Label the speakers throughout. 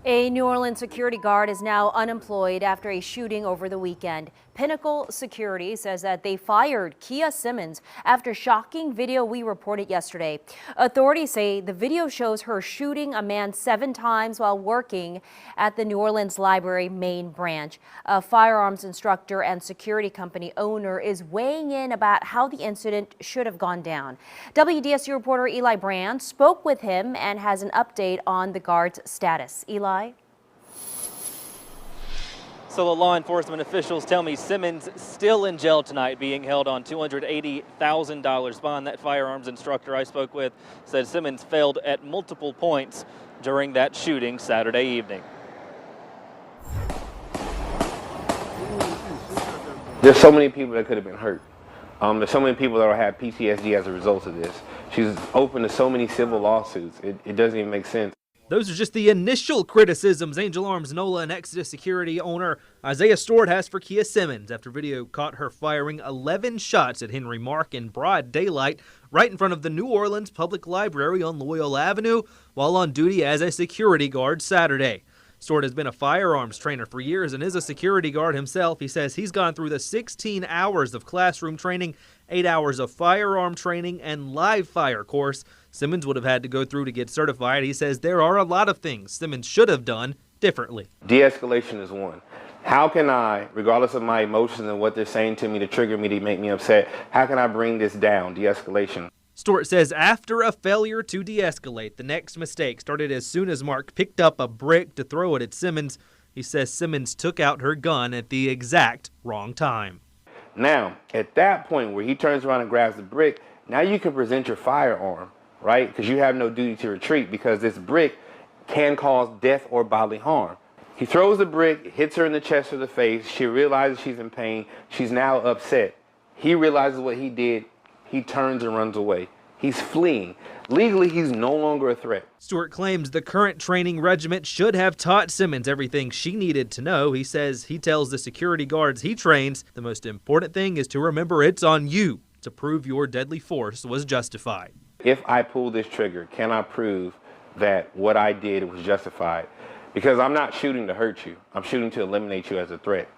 Speaker 1: A New Orleans security guard is now unemployed after a shooting over the weekend. Pinnacle Security says that they fired Kia Simmons after shocking video we reported yesterday. Authorities say the video shows her shooting a man 7 times while working at the New Orleans Library main branch. A firearms instructor and security company owner is weighing in about how the incident should have gone down. WDSU reporter Eli Brand spoke with him and has an update on the guard's status. Eli?
Speaker 2: So the law enforcement officials tell me Simmons still in jail tonight, being held on $280,000 bond. That firearms instructor I spoke with said Simmons failed at multiple points during that shooting Saturday evening.
Speaker 3: There's so many people that could have been hurt. There's so many people that will have PTSD as a result of this. She's open to so many civil lawsuits. It doesn't even make sense.
Speaker 4: Those are just the initial criticisms Angel Arms NOLA and Exodus Security owner Isaiah Stewart has for Kia Simmons after video caught her firing 11 shots at Henry Mark in broad daylight right in front of the New Orleans Public Library on Loyola Avenue while on duty as a security guard Saturday. Stewart has been a firearms trainer for years and is a security guard himself. He says he's gone through the 16 hours of classroom training, 8 hours of firearm training, and live fire course Simmons would have had to go through to get certified. He says there are a lot of things Simmons should have done differently.
Speaker 3: De-escalation is one. How can I, regardless of my emotions and what they're saying to me to trigger me to make me upset, how can I bring this down? De-escalation.
Speaker 4: Stewart says after a failure to de-escalate, the next mistake started as soon as Mark picked up a brick to throw it at Simmons. He says Simmons took out her gun at the exact wrong time.
Speaker 3: Now, at that point where he turns around and grabs the brick, now you can present your firearm, right? Because you have no duty to retreat because this brick can cause death or bodily harm. He throws the brick, hits her in the chest or the face. She realizes she's in pain. She's now upset. He realizes what he did. He turns and runs away. He's fleeing. Legally, he's no longer a threat.
Speaker 4: Stewart claims the current training regiment should have taught Simmons everything she needed to know. He says he tells the security guards he trains the most important thing is to remember it's on you to prove your deadly force was justified.
Speaker 3: If I pull this trigger, can I prove that what I did was justified? Because I'm not shooting to hurt you. I'm shooting to eliminate you as a threat.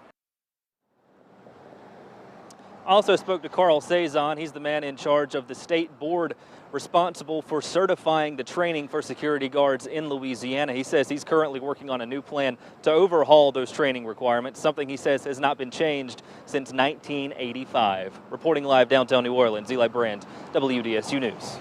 Speaker 2: Also spoke to Carl Cezanne. He's the man in charge of the state board responsible for certifying the training for security guards in Louisiana. He says he's currently working on a new plan to overhaul those training requirements, something he says has not been changed since 1985. Reporting live downtown New Orleans, Eli Brand, WDSU News.